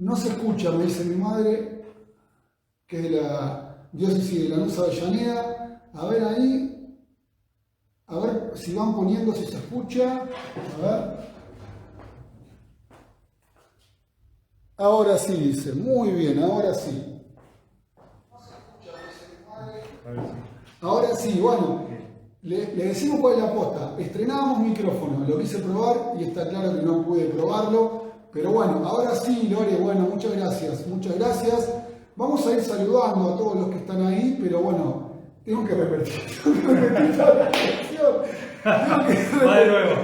No se escucha, me dice mi madre, que es de la diócesis de Lanús Avellaneda. A ver ahí, a ver si van poniendo, si se escucha. A ver. Ahora sí, dice, muy bien, ahora sí. No se escucha, me dice mi madre. Ahora sí, bueno, le decimos cuál es la posta. Estrenábamos micrófono, lo quise probar y está claro que no pude probarlo. Pero bueno, ahora sí, Lore, bueno, muchas gracias, muchas gracias. Vamos a ir saludando a todos los que están ahí, pero bueno, tengo que repetir toda la canción. Va de nuevo.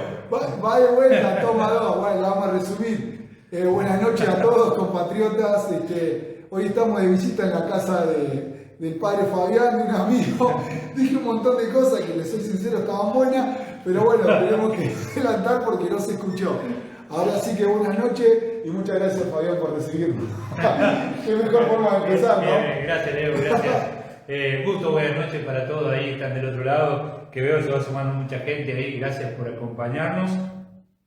Va de vuelta, toma dos, bueno, la vamos a resumir. Buenas noches a todos, compatriotas. Hoy estamos de visita en la casa del padre Fabián, de un amigo. Dije un montón de cosas que, les soy sincero, estaban buenas, pero bueno, tenemos que adelantar porque no se escuchó. Ahora sí que buenas noches y muchas gracias, Fabián, por recibirnos. Qué mejor forma de empezar, ¿no? Gracias, Leo, gracias. Gusto, buenas noches para todos ahí que están del otro lado, que veo que se va sumando mucha gente ahí. Gracias por acompañarnos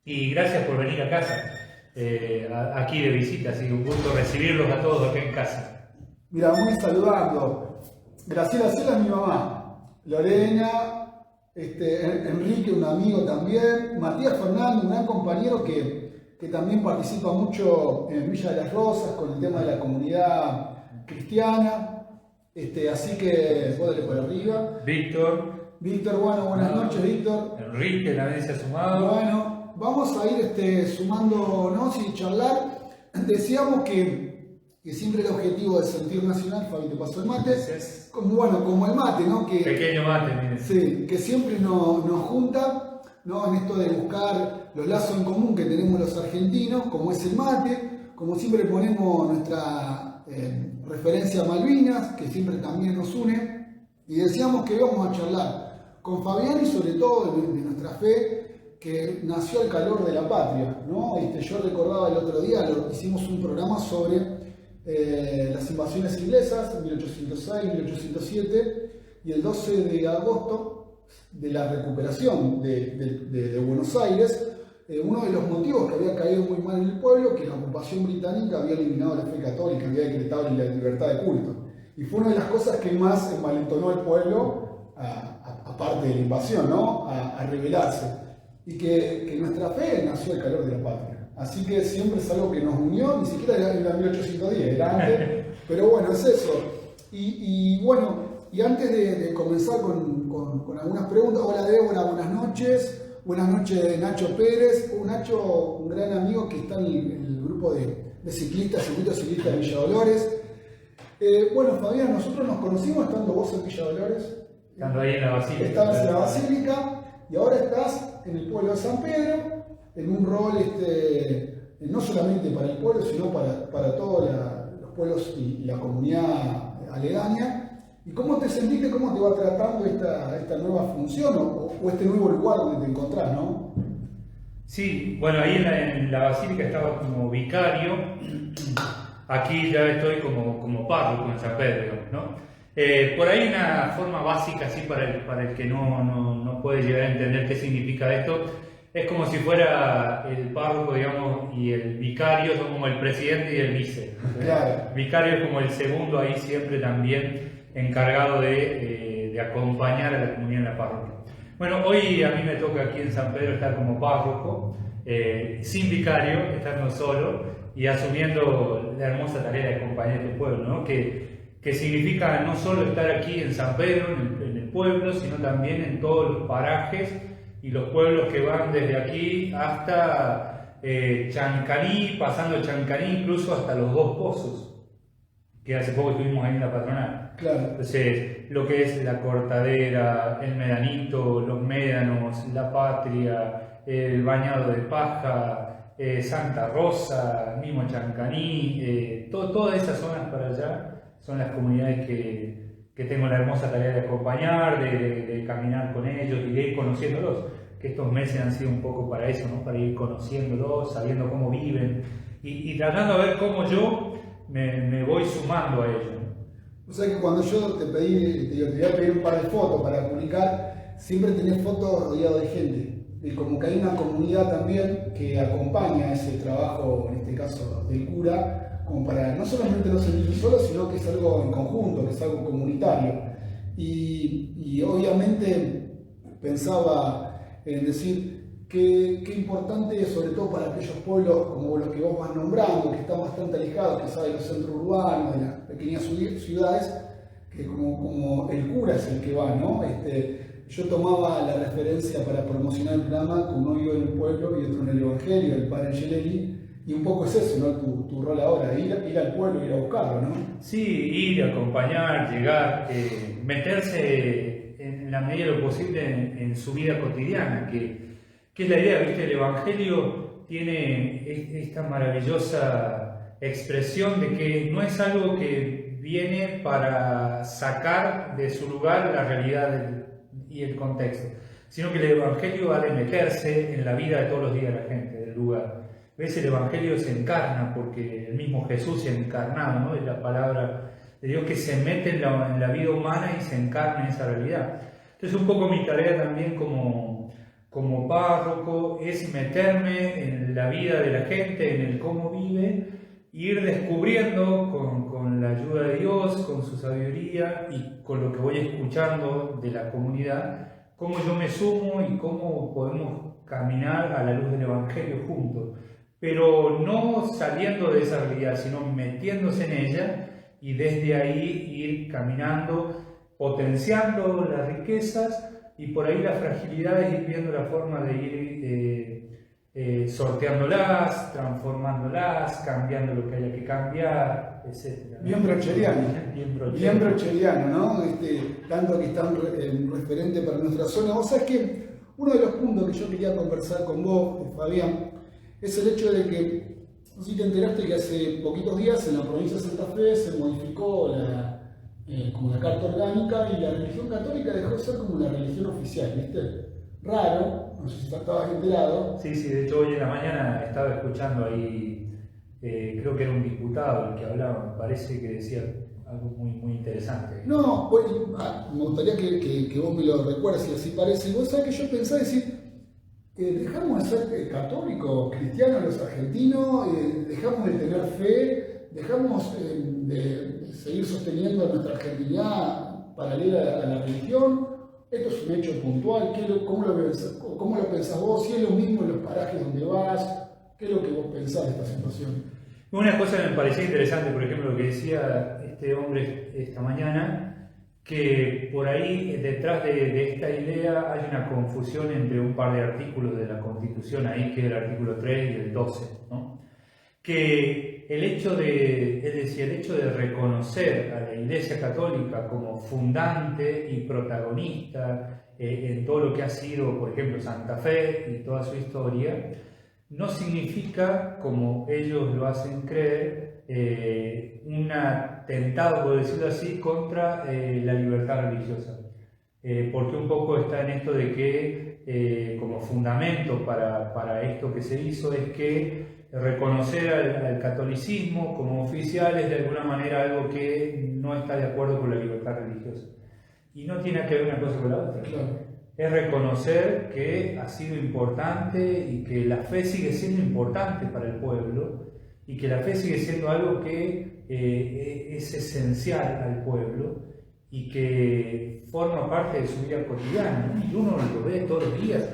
y gracias por venir a casa, aquí de visita. Así que un gusto recibirlos a todos acá en casa. Mira, muy saludando. Graciela Cela es mi mamá. Lorena. Enrique, un amigo también, Matías Fernández, un gran compañero que también participa mucho en Villa de las Rosas con el tema de la comunidad cristiana, así que vos dale por arriba. Víctor, bueno, buenas noches, Víctor. Enrique también se ha sumado. Bueno, vamos a ir sumándonos y charlar. Decíamos que siempre el objetivo del Sentir Nacional, Fabi, te pasó el mate, como el mate, ¿no? Pequeño mate, miren. Sí, que siempre nos junta, ¿no? En esto de buscar los lazos en común que tenemos los argentinos, como es el mate, como siempre ponemos nuestra referencia a Malvinas, que siempre también nos une, y decíamos que íbamos a charlar con Fabián y sobre todo de nuestra fe, que nació al calor de la patria, ¿no? Yo recordaba el otro día, hicimos un programa sobre las invasiones inglesas en 1806, 1807 y el 12 de agosto de la recuperación de Buenos Aires, uno de los motivos que había caído muy mal en el pueblo, que la ocupación británica había eliminado la fe católica, había decretado la libertad de culto, y fue una de las cosas que más envalentonó al pueblo, aparte de la invasión, ¿no? a rebelarse, y que nuestra fe nació al calor de la patria. Así que siempre es algo que nos unió, ni siquiera era 1810, era antes, pero bueno, es eso. Y bueno, y antes de comenzar con algunas preguntas, hola Débora, buenas noches Nacho Pérez, Nacho, un gran amigo que está en el grupo de ciclistas, circuito ciclista de Villa Dolores. Bueno, Fabián, nosotros nos conocimos estando vos en Villa Dolores. Estando ahí en la Basílica. Estabas en la Basílica y ahora estás en el pueblo de San Pedro, en un rol no solamente para el pueblo, sino para todos los pueblos y la comunidad aledaña. ¿Y cómo te sentiste, cómo te va tratando esta nueva función o este nuevo lugar donde te encontrás, ¿no? Sí, bueno, ahí en la Basílica estaba como vicario, aquí ya estoy como párroco en San Pedro, ¿no? Por ahí una forma básica, así para el que no puede llegar a entender qué significa esto. Es como si fuera el párroco, digamos, y el vicario son como el presidente y el vice. Claro. Vicario es como el segundo ahí siempre también encargado de acompañar a la comunidad en la parroquia. Bueno, hoy a mí me toca aquí en San Pedro estar como párroco, sin vicario, estando solo y asumiendo la hermosa tarea de acompañar a tu pueblo, ¿no? Que significa no solo estar aquí en San Pedro, en el pueblo, sino también en todos los parajes y los pueblos que van desde aquí hasta Chancaní, pasando Chancaní incluso hasta los Dos Pozos, que hace poco estuvimos ahí en la patronal. Claro. Entonces, lo que es la Cortadera, el Medanito, los Médanos, la Patria, el Bañado de Paja, Santa Rosa, mismo Chancaní, todas esas zonas para allá son las comunidades que tengo la hermosa tarea de acompañar, de caminar con ellos y de ir conociéndolos, que estos meses han sido un poco para eso, ¿no? Para ir conociéndolos, sabiendo cómo viven y tratando de ver cómo yo me voy sumando a ellos. O sea que cuando yo te voy a pedir un par de fotos para publicar, siempre tenés fotos rodeado de gente, y como que hay una comunidad también que acompaña ese trabajo, en este caso del cura, como para no solamente no sentirse solo, sino que es algo en conjunto, que es algo comunitario. Y obviamente pensaba en decir qué importante es, sobre todo para aquellos pueblos como los que vos vas nombrando, que están bastante alejados, quizás de los centros urbanos, de las pequeñas ciudades, que como el cura es el que va, ¿no? Yo tomaba la referencia para promocionar el programa con uno vivo en el pueblo y otro en el Evangelio, el padre Angelelli, y un poco es eso, ¿no? Tu rol ahora, de ir al pueblo y ir a buscarlo, ¿no? Sí, ir, acompañar, llegar, meterse en la medida de lo posible en su vida cotidiana, que es la idea, ¿viste? El Evangelio tiene esta maravillosa expresión de que no es algo que viene para sacar de su lugar la realidad y el contexto, sino que el Evangelio ha de meterse en la vida de todos los días de la gente, del lugar. ¿Ves? El Evangelio se encarna porque el mismo Jesús se ha encarnado, ¿no? Es la palabra de Dios que se mete en la vida humana y se encarna en esa realidad. Entonces un poco mi tarea también como párroco es meterme en la vida de la gente, en el cómo vive, ir descubriendo con la ayuda de Dios, con su sabiduría y con lo que voy escuchando de la comunidad, cómo yo me sumo y cómo podemos caminar a la luz del Evangelio juntos, pero no saliendo de esa realidad, sino metiéndose en ella y desde ahí ir caminando, potenciando las riquezas y por ahí las fragilidades, ir viendo la forma de ir sorteándolas, transformándolas, cambiando lo que haya que cambiar, etc. Bien brocheriano. Bien brocheriano, ¿no? Tanto que es tan referente para nuestra zona. Vos sabés que uno de los puntos que yo quería conversar con vos, Fabián, es el hecho de que, no sé si te enteraste que hace poquitos días en la provincia de Santa Fe se modificó como la carta orgánica y la religión católica dejó de ser como la religión oficial, ¿viste? Raro, no sé si estabas enterado. Sí, de hecho hoy en la mañana estaba escuchando ahí, creo que era un diputado el que hablaba, me parece que decía algo muy interesante. No, pues, me gustaría que vos me lo recuerdes si así parece. Y vos sabés que yo pensaba decir, dejamos de ser católicos, cristianos los argentinos, dejamos de tener fe, dejamos de seguir sosteniendo nuestra argentinidad paralela a la religión. Esto es un hecho puntual. ¿Cómo lo pensás vos? Si es lo mismo en los parajes donde vas, ¿qué es lo que vos pensás de esta situación? Una cosa que me parecía interesante, por ejemplo, lo que decía este hombre esta mañana, que por ahí detrás de esta idea hay una confusión entre un par de artículos de la Constitución ahí, que es el artículo 3 y el 12, ¿no? Que el hecho de reconocer a la Iglesia Católica como fundante y protagonista en todo lo que ha sido, por ejemplo, Santa Fe y toda su historia, no significa, como ellos lo hacen creer, un atentado, por decirlo así, contra la libertad religiosa. Porque un poco está en esto de que como fundamento para esto que se hizo es que reconocer al catolicismo como oficial es de alguna manera algo que no está de acuerdo con la libertad religiosa. Y no tiene que ver una cosa con la otra. Claro. Es reconocer que ha sido importante y que la fe sigue siendo importante para el pueblo y que la fe sigue siendo algo que es esencial al pueblo y que forma parte de su vida cotidiana, ¿no? Y uno lo ve todos los días.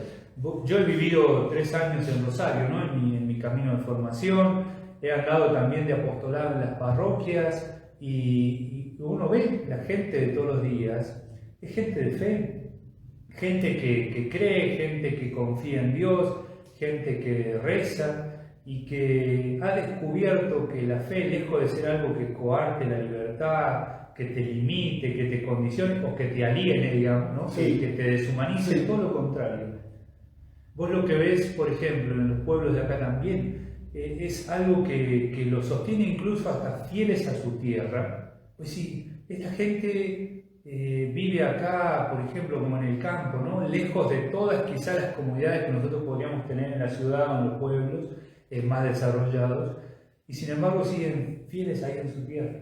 Yo he vivido 3 años en Rosario, ¿no? en mi camino de formación, he andado también de apostolado en las parroquias y uno ve la gente de todos los días, es gente de fe, gente que cree, gente que confía en Dios, gente que reza y que ha descubierto que la fe, lejos de ser algo que coarte la libertad, que te limite, que te condicione o que te aliene, digamos, ¿no? Sí. Que te deshumanice, todo lo contrario. Vos lo que ves, por ejemplo, en los pueblos de acá también, es algo que lo sostiene incluso hasta fieles a su tierra. Pues sí, esta gente vive acá, por ejemplo, como en el campo, ¿no? Lejos de todas quizás las comunidades que nosotros podríamos tener en la ciudad o en los pueblos más desarrollados, y sin embargo siguen fieles ahí en su tierra.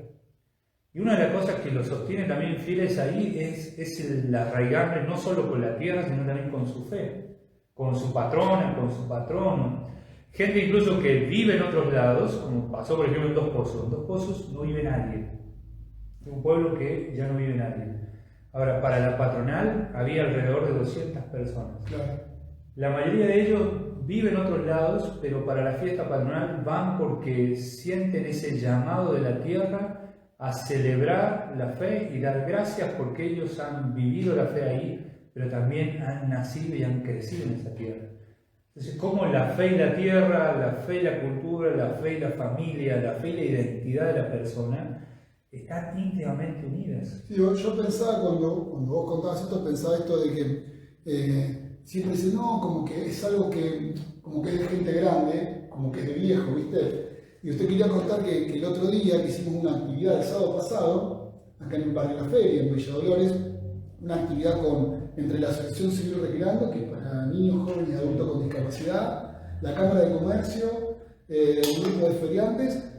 Y una de las cosas que los sostiene también fieles ahí es el arraigarle no solo con la tierra, sino también con su fe, con su patrona, con su patrono. Gente incluso que vive en otros lados, como pasó por ejemplo en Dos Pozos. En Dos Pozos no vive nadie. Es un pueblo que ya no vive nadie. Ahora, para la patronal había alrededor de 200 personas. Claro. La mayoría de ellos viven en otros lados, pero para la fiesta patronal van porque sienten ese llamado de la tierra a celebrar la fe y dar gracias porque ellos han vivido la fe ahí, pero también han nacido y han crecido en esa tierra. Entonces, como la fe y la tierra, la fe y la cultura, la fe y la familia, la fe y la identidad de la persona están íntimamente unidas. Sí, yo pensaba cuando vos contabas esto, pensaba esto de que siempre dicen, no, como que es algo que, como que es de gente grande, como que es de viejo, ¿viste? Y usted quería contar que el otro día que hicimos una actividad el sábado pasado, acá en el barrio La Feria, en Villa Dolores, una actividad entre la Asociación Civil Recreando, que es para niños, jóvenes y adultos con discapacidad, la Cámara de Comercio, un grupo de feriantes,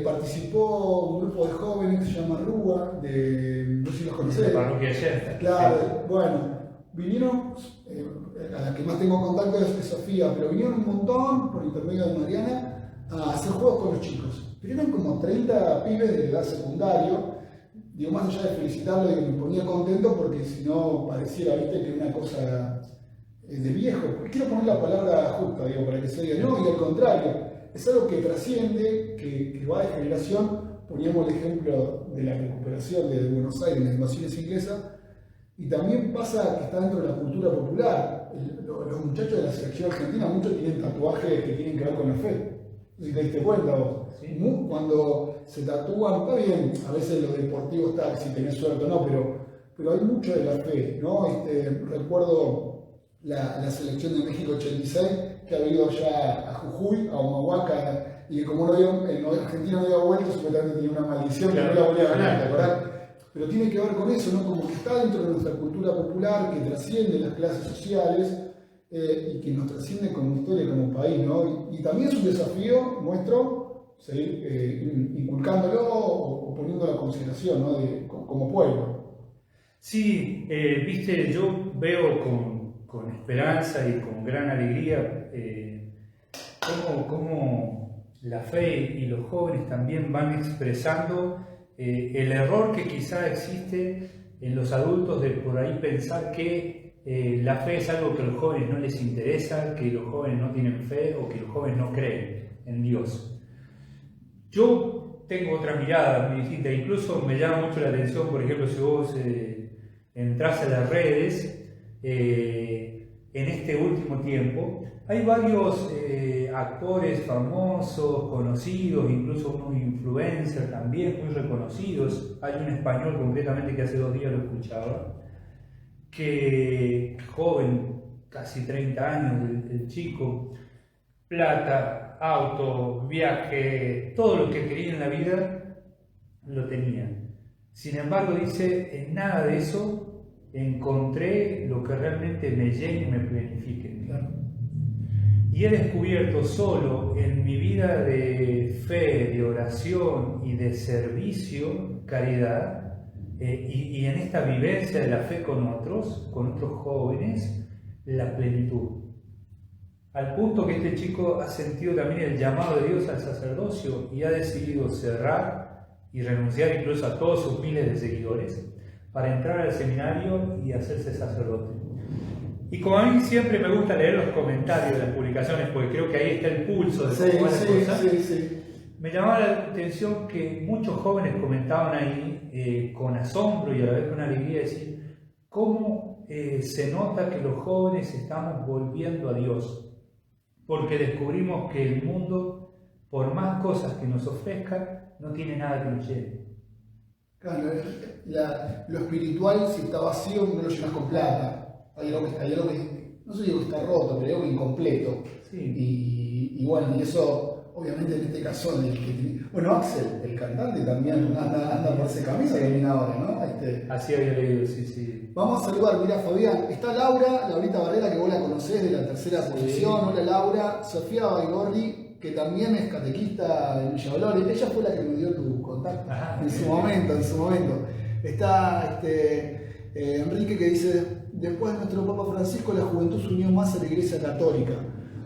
participó un grupo de jóvenes que se llama Rúa, no sé si los conocés. De la parroquia Yenta. Claro, bueno, vinieron, a la que más tengo contacto es Sofía, pero vinieron un montón por intermedio de Mariana a hacer juegos con los chicos. Pero eran como 30 pibes de edad secundario. Digo, más allá de felicitarlo, digo, me ponía contento porque si no pareciera, viste, que una cosa de viejo. Quiero poner la palabra justa, digo, para que se diga, no, y al contrario, es algo que trasciende, que va de generación. Poníamos el ejemplo de la recuperación de Buenos Aires, las invasiones inglesas, y también pasa que está dentro de la cultura popular. Los muchachos de la selección argentina, muchos tienen tatuajes que tienen que ver con la fe. Si te diste cuenta vos, Sí. Cuando se tatúan, está bien, a veces lo deportivo está, si tenés suerte o no, pero hay mucho de la fe, ¿no? Recuerdo la selección de México 86, que ha ido ya a Jujuy, a Humahuaca, y que como no había, en Argentina no había vuelto, supuestamente tenía una maldición que no la volvía a ganar, ¿te acordás? Pero tiene que ver con eso, ¿no? Como que está dentro de nuestra cultura popular, que trasciende las clases sociales, y que nos trasciende como historia, como país, ¿no? Y también es un desafío nuestro seguir inculcándolo o poniéndolo a consideración, ¿no? Como pueblo. Sí, viste, yo veo con esperanza y con gran alegría cómo la fe y los jóvenes también van expresando el error que quizá existe en los adultos de por ahí pensar que la fe es algo que a los jóvenes no les interesa, que los jóvenes no tienen fe o que los jóvenes no creen en Dios. Yo tengo otra mirada muy distinta, incluso me llama mucho la atención, por ejemplo, si vos entras a las redes, en este último tiempo, hay varios actores famosos, conocidos, incluso unos influencers también muy reconocidos. Hay un español concretamente que hace 2 días lo escuchaba, que joven, casi 30 años, el chico, plata, auto, viaje, todo lo que quería en la vida lo tenía. Sin embargo, dice, en nada de eso encontré lo que realmente me llene y me planifique. Claro. Y he descubierto solo en mi vida de fe, de oración y de servicio, caridad, y en esta vivencia de la fe con otros jóvenes, la plenitud. Al punto que este chico ha sentido también el llamado de Dios al sacerdocio y ha decidido cerrar y renunciar incluso a todos sus miles de seguidores para entrar al seminario y hacerse sacerdote. Y como a mí siempre me gusta leer los comentarios de las publicaciones, porque creo que ahí está el pulso de cómo es la cosa, Sí. me llamaba la atención que muchos jóvenes comentaban ahí con asombro y a la vez con alegría, decir, cómo se nota que los jóvenes estamos volviendo a Dios, porque descubrimos que el mundo, por más cosas que nos ofrezca, no tiene nada que nos llene. Claro, lo espiritual, si está vacío, no lo llenas con plata. Hay algo que no sé si está roto, pero hay algo incompleto. Sí. Y bueno, y eso, obviamente en este caso, bueno, Axel, el cantante, también anda por ese camino también ahora, ¿no? Así había leído, sí. Vamos a saludar, mira Fabián, está Laurita Barrera, que vos la conocés de la tercera posición. Hola Laura. Sofía Baigorri, que también es catequista en Villa Dolores. Ella fue la que me dio tu contacto en su momento. Está Enrique, que dice, después de nuestro Papa Francisco, la juventud se unió más a la Iglesia Católica.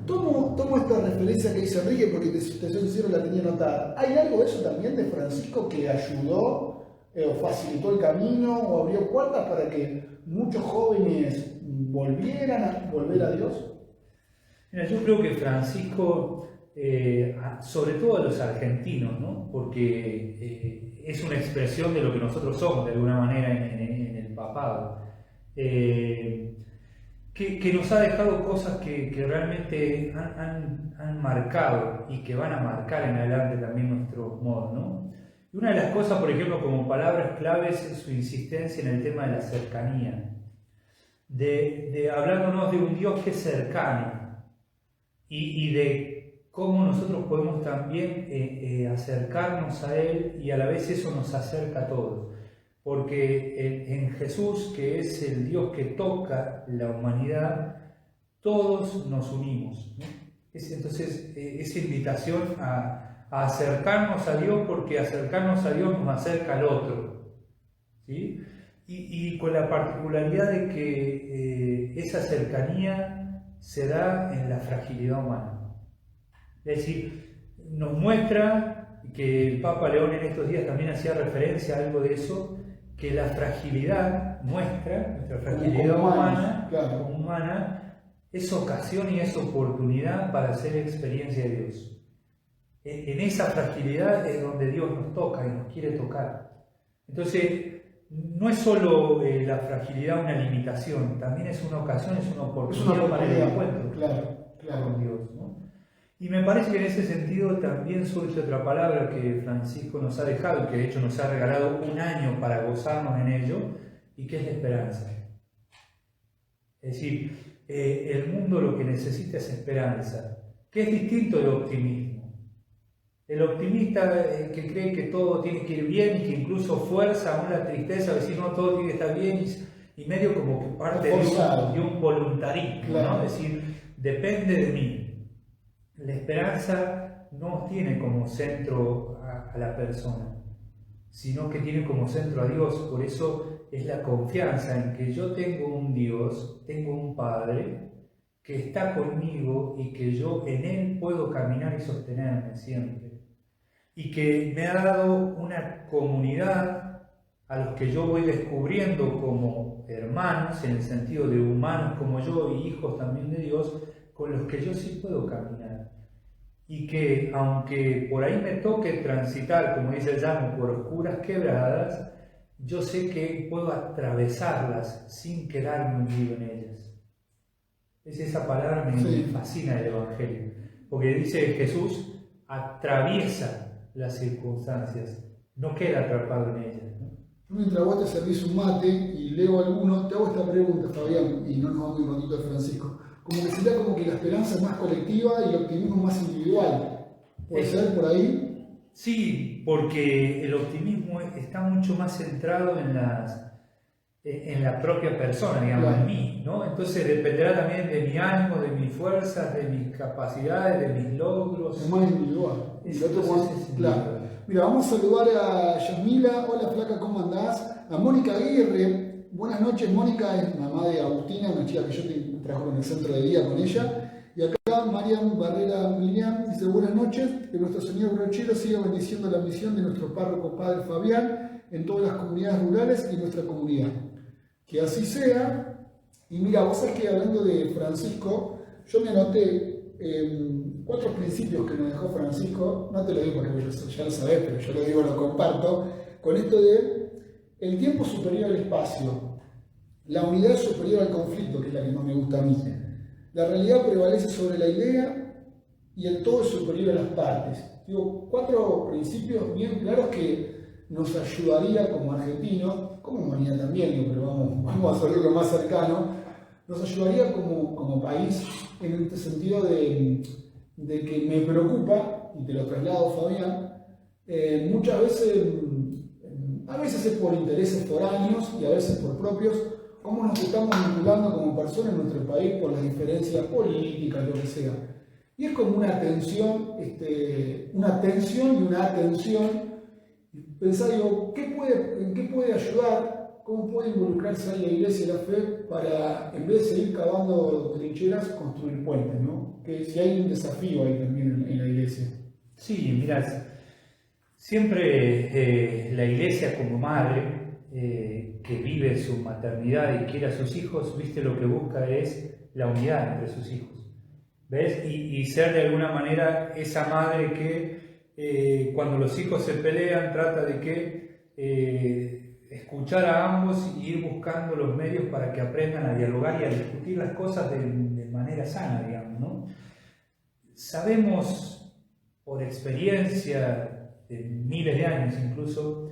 Tomo esta referencia que dice Enrique porque te soy sincero, la tenía anotada. ¿Hay algo de eso también de Francisco que ayudó o facilitó el camino o abrió puertas para que muchos jóvenes volvieran a volver a Dios? Mira, yo creo que Francisco, sobre todo a los argentinos, ¿no? Porque es una expresión de lo que nosotros somos de alguna manera en el papado, que nos ha dejado cosas que realmente han marcado y que van a marcar en adelante también nuestros modos, ¿no? Y una de las cosas, por ejemplo, como palabras claves es su insistencia en el tema de la cercanía, de hablándonos de un Dios que es cercano y de cómo nosotros podemos también acercarnos a Él, y a la vez eso nos acerca a todos. Porque en Jesús, que es el Dios que toca la humanidad, todos nos unimos, ¿no? Entonces, esa invitación a acercarnos a Dios, porque acercarnos a Dios nos acerca al otro, ¿sí? Y con la particularidad de que esa cercanía se da en la fragilidad humana. Es decir, nos muestra, que el Papa León en estos días también hacía referencia a algo de eso, que la fragilidad nuestra, nuestra fragilidad humana, es ocasión y es oportunidad para hacer experiencia de Dios. En esa fragilidad es donde Dios nos toca y nos quiere tocar. Entonces, no es solo la fragilidad una limitación, también es una ocasión, es una oportunidad para el encuentro con Dios, ¿no? Y me parece que en ese sentido también surge otra palabra que Francisco nos ha dejado, que de hecho nos ha regalado un año para gozarnos en ello, y que es la esperanza. Es decir, el mundo lo que necesita es esperanza, que es distinto del optimismo. El optimista que cree que todo tiene que ir bien y que incluso fuerza aún la tristeza, decir no, todo tiene que estar bien, y medio como que parte de un voluntarismo, ¿no? Es decir, depende de mí. La esperanza no tiene como centro a la persona, sino que tiene como centro a Dios. Por eso es la confianza en que yo tengo un Dios, tengo un Padre que está conmigo y que yo en Él puedo caminar y sostenerme siempre. Y que me ha dado una comunidad a los que yo voy descubriendo como hermanos, en el sentido de humanos como yo y hijos también de Dios, con los que yo sí puedo caminar. Y que aunque por ahí me toque transitar, como dice el Llamo, por oscuras quebradas, yo sé que puedo atravesarlas sin quedarme hundido en ellas. Esa palabra me fascina del Evangelio, porque dice Jesús atraviesa las circunstancias, no queda atrapado en ellas, ¿no? Mientras vos te servís un mate y leo alguno, te hago esta pregunta, Fabián, y no nos vamos un ratito de Francisco. Como que sería como que la esperanza es más colectiva y el optimismo más individual. ¿Puede ser por ahí? Sí, porque el optimismo está mucho más centrado en la propia persona, digamos, en mí, ¿no? Entonces dependerá también de mi ánimo, de mis fuerzas, de mis capacidades, de mis logros. Es más individual. Claro. Mira, vamos a saludar a Yasmila. Hola, flaca, ¿cómo andás? A Mónica Aguirre. Buenas noches, Mónica es mamá de Agustina, una chica que yo trabajo en el centro de día con ella. Y acá Mariam Barrera Lilian dice: buenas noches, que nuestro Señor Brochero siga bendiciendo la misión de nuestro párroco Padre Fabián en todas las comunidades rurales y nuestra comunidad. Que así sea. Y mira, vos sabés que hablando de Francisco, yo me anoté 4 principios que nos dejó Francisco. No te lo digo porque ya lo sabés, pero yo lo digo, lo comparto, con esto de el tiempo superior al espacio, la unidad superior al conflicto, que es la que más me gusta a mí, la realidad prevalece sobre la idea y el todo es superior a las partes. Digo, 4 principios bien claros que nos ayudaría como argentinos, como humanidad también, digo, pero vamos a hacerlo más cercano, nos ayudaría como país en este sentido de que me preocupa, y te lo traslado, Fabián, muchas veces, a veces es por intereses foráneos y a veces por propios, cómo nos estamos vinculando como personas en nuestro país por las diferencias políticas, lo que sea. Y es como una tensión y una atención. Pensar, digo, ¿en qué puede ayudar? ¿Cómo puede involucrarse ahí la Iglesia y la fe para, en vez de seguir cavando trincheras, construir puentes, ¿no? Que si hay un desafío ahí también en la iglesia. Sí, mira, siempre la iglesia como madre que vive su maternidad y quiere a sus hijos, viste, lo que busca es la unidad entre sus hijos. ¿Ves? Y ser de alguna manera esa madre que cuando los hijos se pelean trata de que escuchar a ambos y ir buscando los medios para que aprendan a dialogar y a discutir las cosas de manera sana, digamos, ¿no? Sabemos por experiencia de miles de años incluso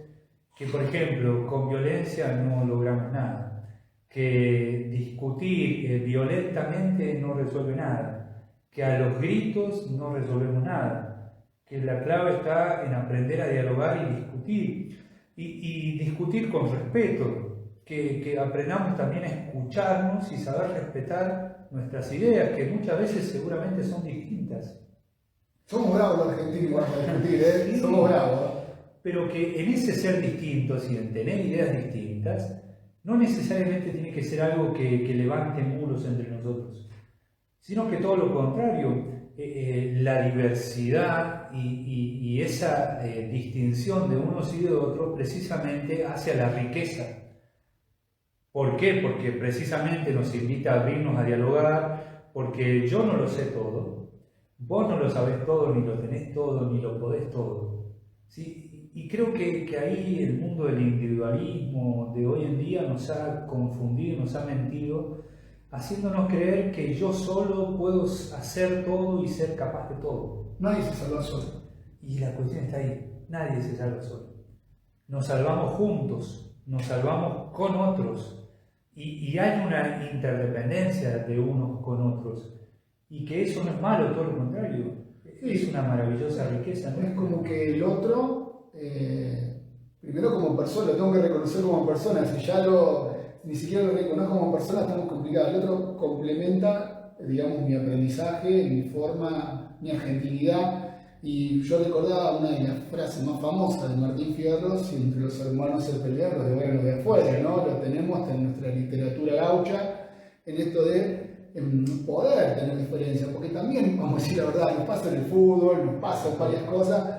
que, por ejemplo, con violencia no logramos nada, que discutir violentamente no resuelve nada, que a los gritos no resolvemos nada, que la clave está en aprender a dialogar y discutir, y discutir con respeto, que aprendamos también a escucharnos y saber respetar nuestras ideas, que muchas veces seguramente son distintas. Somos bravos los argentinos para discutir, ¿eh? Somos bravos. Pero que en ese ser distintos y en tener ideas distintas, no necesariamente tiene que ser algo que levante muros entre nosotros, sino que todo lo contrario, la diversidad y esa distinción de unos y de otros precisamente hacia la riqueza. ¿Por qué? Porque precisamente nos invita a abrirnos a dialogar, porque yo no lo sé todo, vos no lo sabés todo, ni lo tenés todo, ni lo podés todo, ¿sí? Y creo que ahí el mundo del individualismo de hoy en día nos ha confundido, nos ha mentido, haciéndonos creer que yo solo puedo hacer todo y ser capaz de todo. Nadie se salva solo. Y la cuestión está ahí, nadie se salva solo. Nos salvamos juntos, nos salvamos con otros, y hay una interdependencia de unos con otros, y que eso no es malo, todo lo contrario, es una maravillosa riqueza, ¿no? Es como que el otro, primero como persona, lo tengo que reconocer como persona, si ya ni siquiera lo reconozco como persona, estamos complicados. El otro complementa, digamos, mi aprendizaje, mi forma, mi argentinidad. Y yo recordaba una de las frases más famosas de Martín Fierro: si entre los hermanos se pelean, los de fuera, los de afuera, ¿no? Lo tenemos hasta en nuestra literatura gaucha, en esto de poder tener diferencias, porque también, vamos a decir la verdad, nos pasa en el fútbol, nos pasa en varias cosas.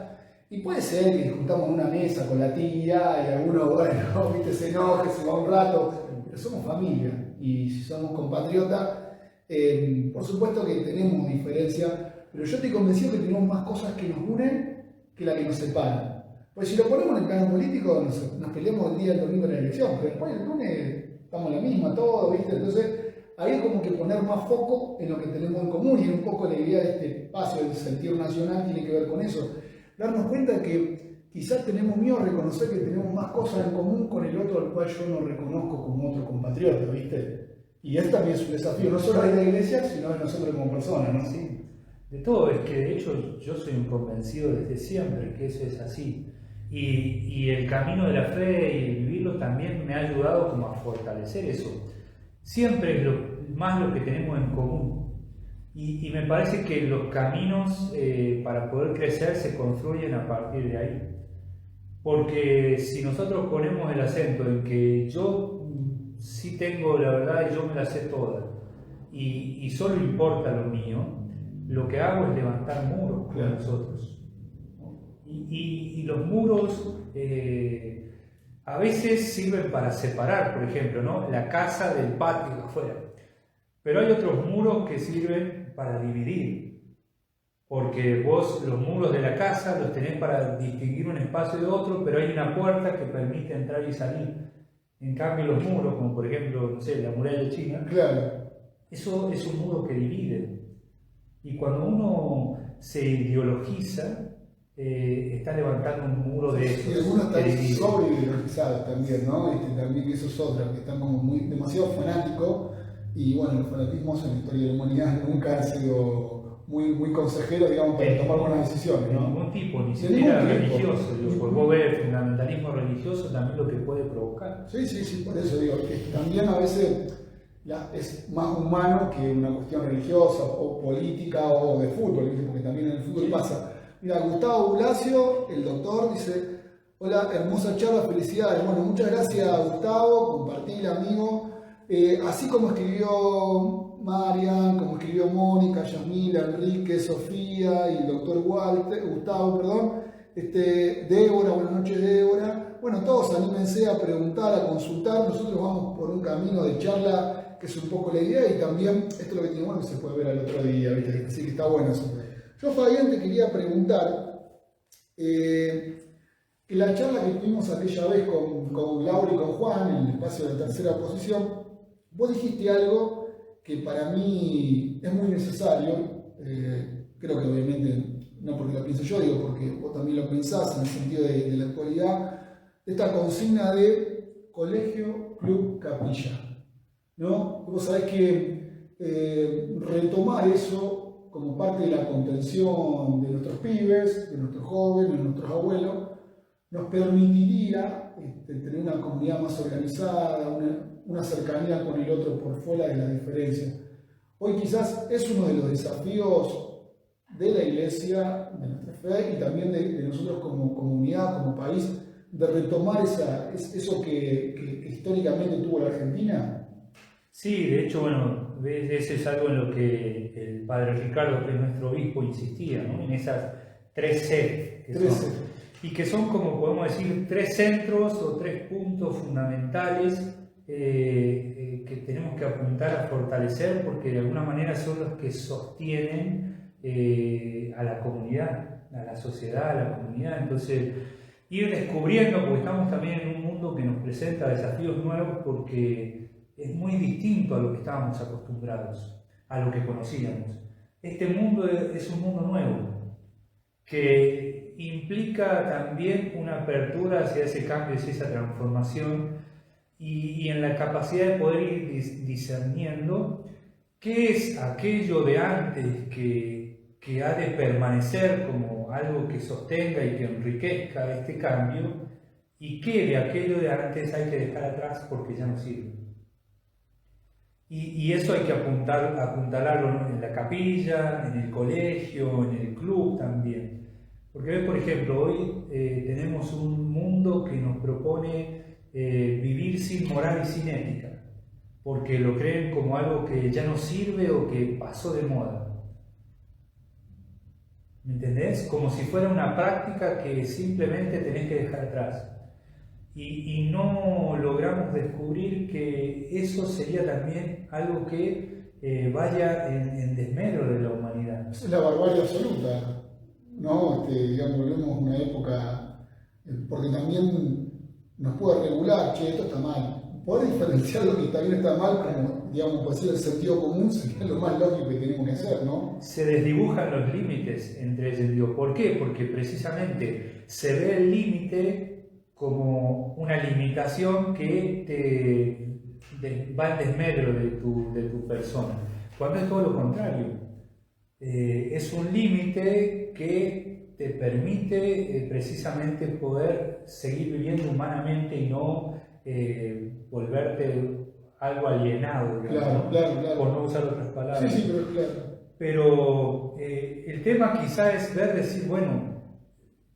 Y puede ser que discutamos en una mesa con la tía y alguno, bueno, viste, se enoje, se va un rato, pero somos familia, y si somos compatriotas, por supuesto que tenemos diferencias, pero yo estoy convencido que tenemos más cosas que nos unen que las que nos separan. Pues si lo ponemos en el plano político, nos peleamos el día del domingo en la elección, pero después el lunes estamos en la misma, todo, ¿viste? Entonces, hay como que poner más foco en lo que tenemos en común, y un poco la idea de este espacio del sentido nacional tiene que ver con eso. Darnos cuenta que quizás tenemos miedo a reconocer que tenemos más cosas en común con el otro al cual yo no reconozco como otro compatriota, ¿viste? Y este también es un desafío, no solo de la iglesia, sino de nosotros como personas, ¿no? Sí, de todo. Es que de hecho yo soy un convencido desde siempre que eso es así. Y el camino de la fe y vivirlo también me ha ayudado como a fortalecer eso. Siempre es más lo que tenemos en común. Y me parece que los caminos para poder crecer se construyen a partir de ahí. Porque si nosotros ponemos el acento en que yo sí tengo la verdad y yo me la sé toda, y solo importa lo mío, lo que hago es levantar muros con nosotros. Y los muros a veces sirven para separar, por ejemplo, ¿no? La casa del patio de afuera. Pero hay otros muros que sirven para dividir, porque vos los muros de la casa los tenés para distinguir un espacio de otro, pero hay una puerta que permite entrar y salir. En cambio los muros, como por ejemplo, no sé, la muralla china, claro, eso es un muro que divide. Y cuando uno se ideologiza, está levantando un muro de eso. Y algunos están sobreideologizados también, ¿no? También que eso es otra, que están como demasiado fanáticos. Y bueno, los fanatismos en la historia de la humanidad nunca han sido muy consejeros, digamos, para tomar buenas decisiones, ¿no? De ningún tipo, ni siquiera religioso. Porque vos ves el fundamentalismo religioso también lo que puede provocar. Sí, por eso digo, que también a veces es más humano que una cuestión religiosa o política o de fútbol, ¿viste? Porque también en el fútbol pasa. Mira, Gustavo Bulacio, el doctor, dice: hola, hermosa charla, felicidades. Bueno, muchas gracias, Gustavo, compartir, amigo. así como escribió Marian, como escribió Mónica, Yasmila, Enrique, Sofía y el doctor Gustavo, Débora, buenas noches Débora. Bueno, todos anímense a preguntar, a consultar. Nosotros vamos por un camino de charla que es un poco la idea, y también esto es lo que tiene bueno que se puede ver al otro día, ¿viste? Así que está bueno eso. Yo, Fabián, te quería preguntar, que la charla que tuvimos aquella vez con Laura y con Juan en el espacio de tercera posición, vos dijiste algo que para mí es muy necesario, creo que obviamente no porque lo pienso yo, digo porque vos también lo pensás en el sentido de la actualidad, esta consigna de colegio, club, capilla, ¿no? Vos sabés que retomar eso como parte de la contención de nuestros pibes, de nuestros jóvenes, de nuestros abuelos, nos permitiría tener una comunidad más organizada, una cercanía con el otro por fuera de la diferencia. Hoy quizás es uno de los desafíos de la Iglesia, de nuestra fe y también de nosotros como comunidad, como país, de retomar eso que históricamente tuvo la Argentina. Sí, de hecho, bueno, eso es algo en lo que el padre Ricardo, que es nuestro obispo, insistía, ¿no? En esas 3C que son. Y que son, como podemos decir, 3 centros o 3 puntos fundamentales que tenemos que apuntar a fortalecer, porque de alguna manera son los que sostienen a la comunidad, a la sociedad, a la comunidad. Entonces, ir descubriendo, porque estamos también en un mundo que nos presenta desafíos nuevos, porque es muy distinto a lo que estábamos acostumbrados, a lo que conocíamos. Este mundo es un mundo nuevo, que implica también una apertura hacia ese cambio, hacia esa transformación, y en la capacidad de poder ir discerniendo qué es aquello de antes que ha de permanecer como algo que sostenga y que enriquezca este cambio, y qué de aquello de antes hay que dejar atrás porque ya no sirve. Y eso hay que apuntalarlo, ¿no? En la capilla, en el colegio, en el club también. Porque, por ejemplo, hoy tenemos un mundo que nos propone vivir sin moral y sin ética, porque lo creen como algo que ya no sirve o que pasó de moda. ¿Me entendés? Como si fuera una práctica que simplemente tenés que dejar atrás. Y no logramos descubrir que eso sería también algo que vaya en desmedro de la humanidad. Es la barbarie absoluta, ¿no? Digamos, volvemos a una época, porque también nos puede regular, che, esto está mal. Poder diferenciar lo que está bien y está mal, como, digamos, puede ser el sentido común, sería lo más lógico que tenemos que hacer, ¿no? Se desdibujan los límites entre ellos. Digo, ¿por qué? Porque precisamente se ve el límite como una limitación que va en desmedro de tu persona, cuando es todo lo contrario. Es un límite que te permite precisamente poder seguir viviendo humanamente y no volverte algo alienado, digamos, claro. por no usar otras palabras. Sí, pero claro. Pero el tema quizá es decir, bueno,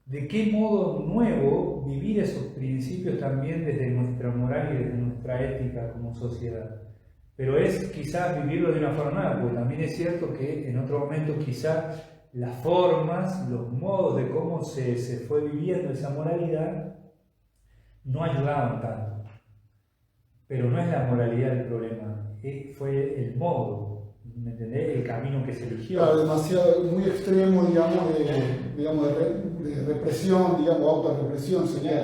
de qué modo nuevo vivir esos principios también desde nuestra moral y desde nuestra ética como sociedad. Pero es quizás vivirlo de una forma nueva, porque también es cierto que en otro momento quizás las formas, los modos de cómo se fue viviendo esa moralidad no ayudaban tanto. Pero no es la moralidad el problema, fue el modo. ¿Me entendés? El camino que se eligió. Claro, demasiado, muy extremo, digamos, de represión, digamos, autorrepresión sería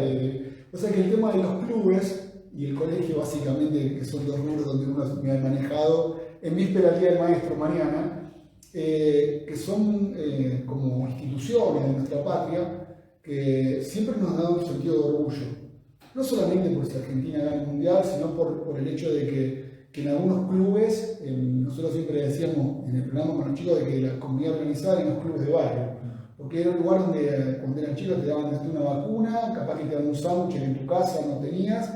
o sea que el tema de los clubes y el colegio, básicamente, que son dos rubros donde uno me ha manejado, en víspera del Día del Maestro mañana, que son como instituciones de nuestra patria, que siempre nos han dado un sentido de orgullo. No solamente por si Argentina gana el Mundial, sino por el hecho de que en algunos clubes, nosotros siempre decíamos en el programa con los chicos de que la comunidad organizada en los clubes de barrio, porque era un lugar donde cuando eran chicos te daban una vacuna, capaz que te daban un sándwich que en tu casa no tenías,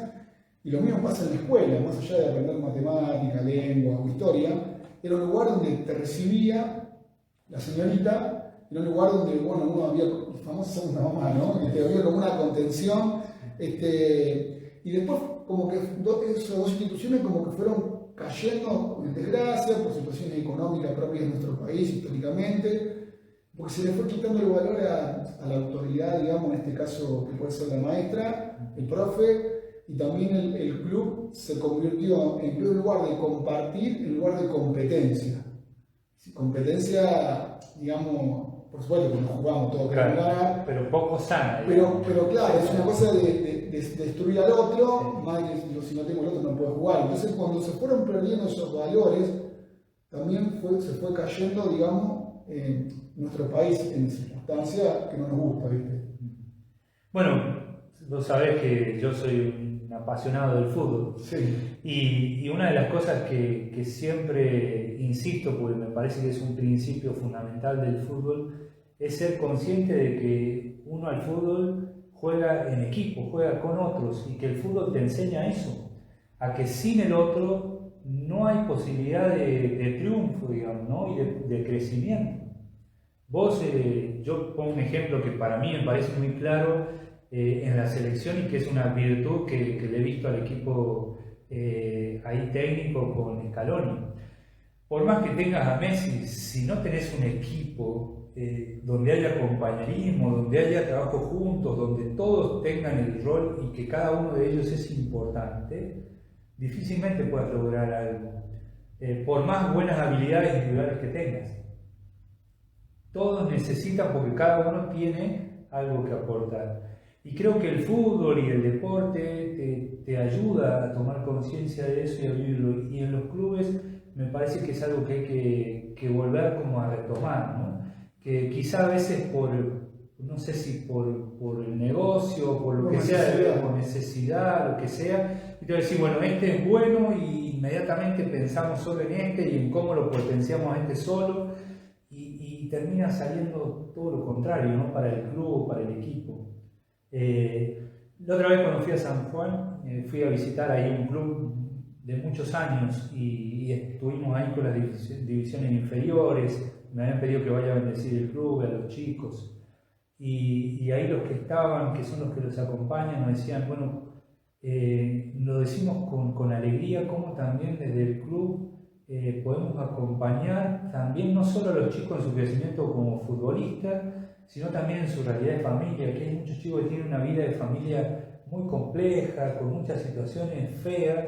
y lo mismo pasa en la escuela, más allá de aprender matemática, lengua o historia, era un lugar donde te recibía la señorita, era un lugar donde, bueno, uno había, famosa segunda mamá, ¿no? Había como una contención, y y después como que esas dos instituciones como que fueron cayendo en desgracia por situaciones económicas propias de nuestro país históricamente, porque se le fue quitando el valor a la autoridad, digamos, en este caso que puede ser la maestra, el profe, y también el club se convirtió en lugar de compartir, en lugar de competencia. Competencia, digamos, por supuesto que nos jugamos todos queremos ganar, pero poco sana. Pero claro, es una cosa de destruir al otro, más que si no tengo el otro no puedo jugar. Entonces cuando se fueron perdiendo esos valores, también se fue cayendo, digamos, nuestro país en circunstancias que no nos gusta, ¿viste? Bueno, vos sabés que yo soy un apasionado del fútbol. Sí. Y una de las cosas que siempre insisto, porque me parece que es un principio fundamental del fútbol, es ser consciente de que uno al fútbol juega en equipo, juega con otros, y que el fútbol te enseña eso, a que sin el otro no hay posibilidad de triunfo, digamos, ¿no? Y de crecimiento. Vos, yo pongo un ejemplo que para mí me parece muy claro en la selección y que es una virtud que le he visto al equipo ahí técnico con Scaloni. Por más que tengas a Messi, si no tenés un equipo donde haya compañerismo, donde haya trabajo juntos, donde todos tengan el rol y que cada uno de ellos es importante, difícilmente puedas lograr algo, por más buenas habilidades individuales que tengas. Todos necesitan, porque cada uno tiene algo que aportar. Y creo que el fútbol y el deporte te ayuda a tomar conciencia de eso y a vivirlo. Y en los clubes me parece que es algo que hay que volver como a retomar, ¿no? Que quizá a veces no sé si por el negocio, por lo que sea, por necesidad, lo que sea, y te voy a decir, bueno, este es bueno y inmediatamente pensamos solo en este y en cómo lo potenciamos a este solo, y termina saliendo todo lo contrario, ¿no? Para el club, para el equipo. La otra vez cuando fui a San Juan, fui a visitar ahí un club de muchos años y estuvimos ahí con las divisiones inferiores. Me habían pedido que vaya a bendecir el club, a los chicos, y ahí los que estaban, que son los que los acompañan, nos decían, bueno, lo decimos con alegría, como también desde el club podemos acompañar también no solo a los chicos en su crecimiento como futbolistas, sino también en su realidad de familia, que hay muchos chicos que tienen una vida de familia muy compleja, con muchas situaciones feas,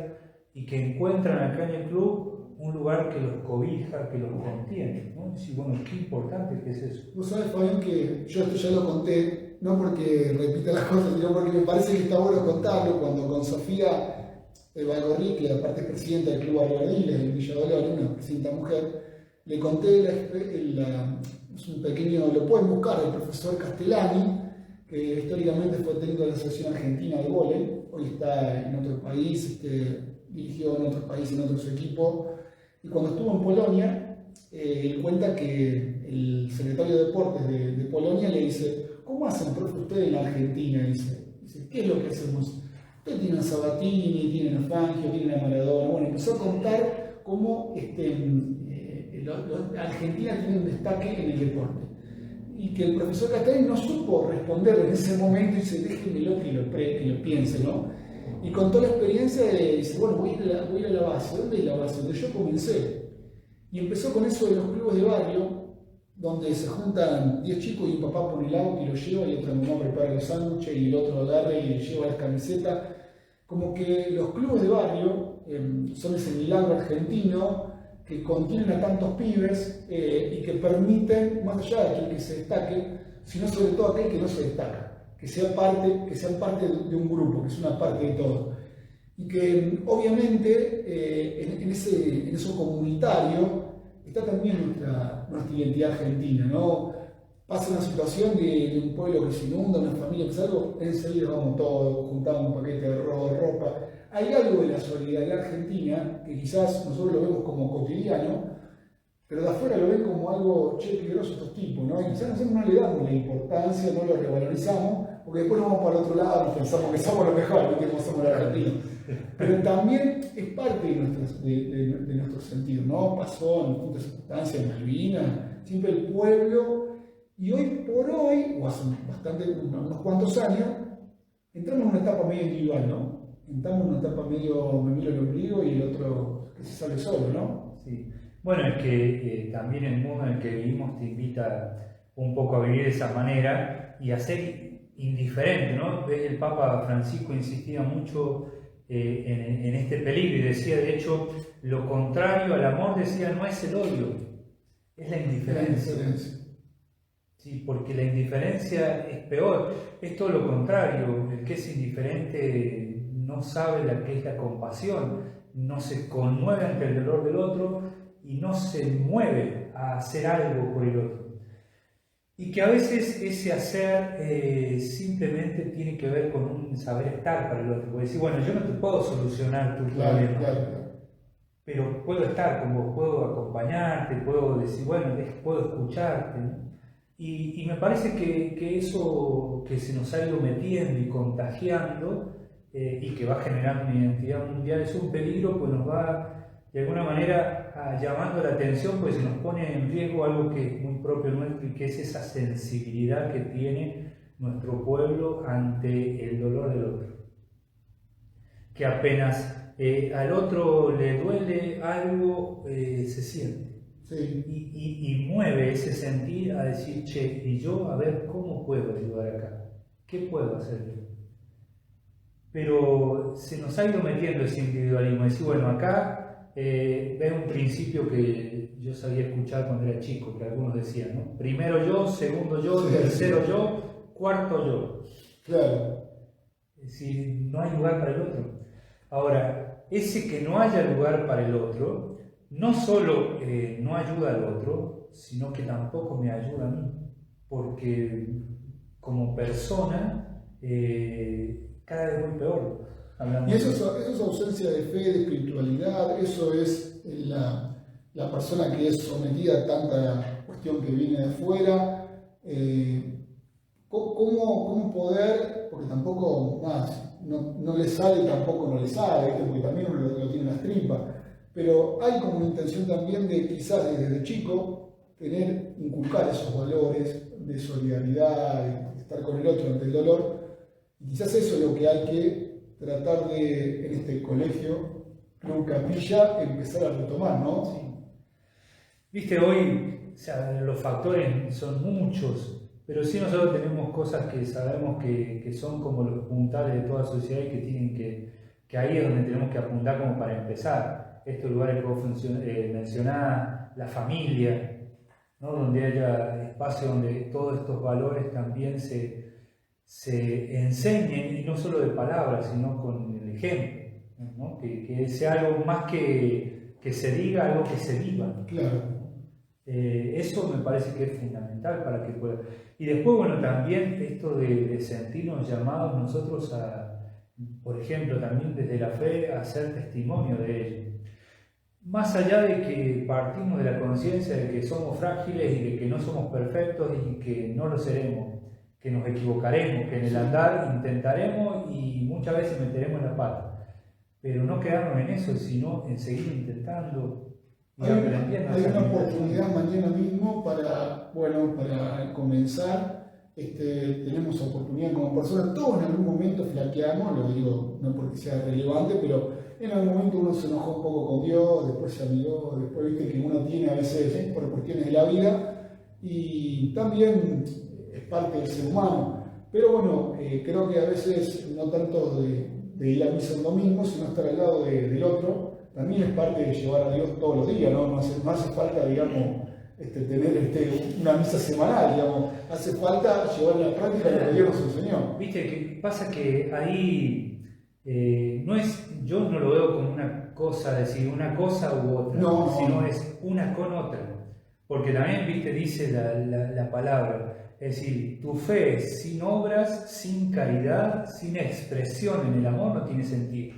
y que encuentran acá en el club un lugar que los cobija, que los contiene, ¿no? Y bueno, qué importante que es eso. Vos sabés, Fabián, que yo esto ya lo conté, no porque repita las cosas, sino porque me parece que está bueno contarlo. Cuando con Sofía Valgorri, que aparte es presidenta del Club Ardiles en Villa Dolores, una presidenta mujer, le conté es un pequeño, lo pueden buscar, el profesor Castellani, que históricamente fue técnico de la Asociación Argentina de Vóley, hoy está en otro país, dirigió en otros países, en otros equipos, y cuando estuvo en Polonia, él cuenta que el secretario de Deportes de Polonia le dice, ¿cómo hacen, profe, ustedes en la Argentina? Dice, ¿qué es lo que hacemos? Ustedes tienen a Sabatini, tienen a Fangio, tienen a Maradona. Bueno, empezó a contar cómo Argentina tiene un destaque en el deporte. Y que el profesor Castellani no supo responder en ese momento y dice, déjenmelo que lo piense, ¿no? Y contó la experiencia dice, bueno, voy a ir a la base. ¿Dónde es la base? Donde yo comencé. Y empezó con eso de los clubes de barrio, donde se juntan 10 chicos y un papá pone el auto y lo lleva, y otra mamá prepara los sándwiches y el otro lo agarra y le lleva las camisetas. Como que los clubes de barrio son ese milagro argentino que contienen a tantos pibes y que permiten, más allá de aquel que se destaque, sino sobre todo aquel que no se destaca, que sean parte de un grupo, que es una parte de todo. Y que obviamente en eso comunitario está también nuestra identidad argentina, ¿no? Pasa una situación de un pueblo que se inunda, una familia que sale algo, enseguida vamos todos, juntamos un paquete de ropa. Hay algo de la solidaridad argentina que quizás nosotros lo vemos como cotidiano, pero de afuera lo ven como algo peligroso estos tipos, ¿no? Y quizás nosotros no le damos la importancia, no lo revalorizamos, porque después nos vamos para el otro lado y pensamos que somos lo mejor, no que somos los argentinos. Pero también es parte de nuestro sentido, ¿no? Pasó en distintas circunstancias en Malvinas, siempre el pueblo, y hoy por hoy, o hace unos cuantos años, entramos en una etapa medio individual, ¿no? estamos en una etapa medio me miro el ombligo y el otro que se sale solo, ¿no? Sí. Bueno, es que también el mundo en el que vivimos te invita un poco a vivir de esa manera y a ser indiferente, ¿no? El Papa Francisco insistía mucho en este peligro y decía, de hecho, lo contrario al amor, decía, no es el odio, es la indiferencia. Sí, porque la indiferencia es peor, es todo lo contrario, el que es indiferente no sabe qué es la compasión, no se conmueve ante el dolor del otro y no se mueve a hacer algo por el otro. Y que a veces ese hacer simplemente tiene que ver con un saber estar para el otro. Porque decir, bueno, yo no te puedo solucionar tu problema, pero puedo estar con vos, puedo acompañarte, puedo decir, bueno, puedo escucharte, ¿no? Y me parece que eso que se nos ha ido metiendo y contagiando y que va generando una identidad mundial es un peligro, pues nos va de alguna manera llamando la atención, pues se nos pone en riesgo algo que es muy propio nuestro y que es esa sensibilidad que tiene nuestro pueblo ante el dolor del otro. Que apenas al otro le duele algo, se siente. Sí. Y mueve ese sentir a decir, che, y yo a ver cómo puedo ayudar acá, qué puedo hacer yo. Pero se nos ha ido metiendo ese individualismo, decir, bueno, acá ves un principio que yo sabía escuchar cuando era chico, que algunos decían, ¿no? Primero yo, segundo yo, tercero yo, cuarto yo. Claro. Es decir, no hay lugar para el otro. Ahora, ese que no haya lugar para el otro, no solo no ayuda al otro, sino que tampoco me ayuda a mí, porque como persona cada vez voy peor. Y eso es ausencia de fe, de espiritualidad, eso es la persona que es sometida a tanta cuestión que viene de afuera. ¿Cómo poder, porque tampoco más, no le sale, tampoco no le sale, porque también uno lo tiene en las tripas, pero hay como una intención también de quizás desde chico inculcar esos valores de solidaridad, de estar con el otro ante el dolor, y quizás eso es lo que hay que tratar de, en este colegio, Club Capilla, empezar a retomar, ¿no? Sí. Viste, hoy, o sea, los factores son muchos, pero sí nosotros tenemos cosas que sabemos que son como los puntales de toda sociedad y que tienen que ahí es donde tenemos que apuntar como para empezar. Estos lugares que vos mencionás, la familia, ¿no? Donde haya espacio donde todos estos valores también se enseñen, y no solo de palabras, sino con el ejemplo, ¿no? Que sea algo más que se diga, algo que se viva. Claro. Eso me parece que es fundamental para que pueda. Y después, bueno, también esto de sentirnos llamados nosotros por ejemplo, también desde la fe, a ser testimonio de ello. Más allá de que partimos de la conciencia de que somos frágiles y de que no somos perfectos y que no lo seremos, que nos equivocaremos, que en el andar intentaremos y muchas veces meteremos la pata, pero no quedarnos en eso, sino en seguir intentando y aprendiendo. Hay una oportunidad mañana mismo para comenzar. Tenemos oportunidad como personas, todos en algún momento flaqueamos, lo digo no porque sea relevante, pero en algún momento uno se enojó un poco con Dios, después se amigó, después viste que uno tiene a veces por cuestiones de la vida y también es parte del ser humano. Pero bueno, creo que a veces no tanto de ir a misa un domingo, sino estar al lado del otro, también es parte de llevar a Dios todos los días, ¿no? No hace falta, digamos, tener una misa semanal, digamos, hace falta llevar a la práctica lo que Dios nos enseñó. Viste, que pasa que ahí yo no lo veo como una cosa, decir una cosa u otra, sino es una con otra. Porque también, viste, dice la palabra, es decir, tu fe sin obras, sin caridad, sin expresión en el amor no tiene sentido.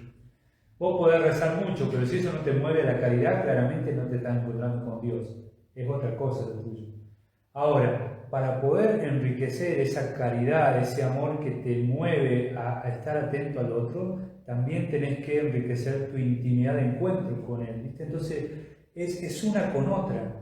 Vos podés rezar mucho, pero si eso no te mueve a la caridad, claramente no te estás encontrando con Dios. Es otra cosa lo tuyo. Ahora, para poder enriquecer esa caridad, ese amor que te mueve a estar atento al otro, también tenés que enriquecer tu intimidad de encuentro con él, ¿viste? Entonces, es una con otra.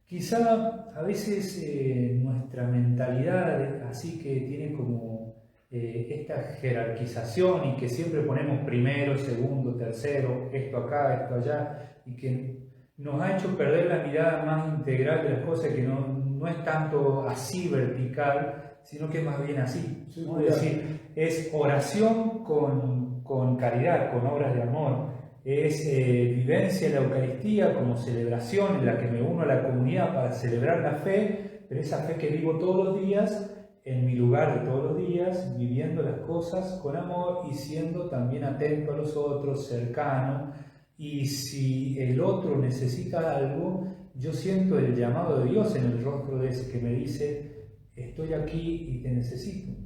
Quizá a veces nuestra mentalidad así que tiene como esta jerarquización y que siempre ponemos primero, segundo, tercero, esto acá, esto allá, y que nos ha hecho perder la mirada más integral de las cosas, que no es tanto así vertical, sino que es más bien así. Sí, ¿no? Es decir, es oración con caridad, con obras de amor, es vivencia en la Eucaristía como celebración en la que me uno a la comunidad para celebrar la fe, pero esa fe que vivo todos los días, en mi lugar de todos los días, viviendo las cosas con amor y siendo también atento a los otros, cercano. Y si el otro necesita algo, yo siento el llamado de Dios en el rostro de ese que me dice, estoy aquí y te necesito.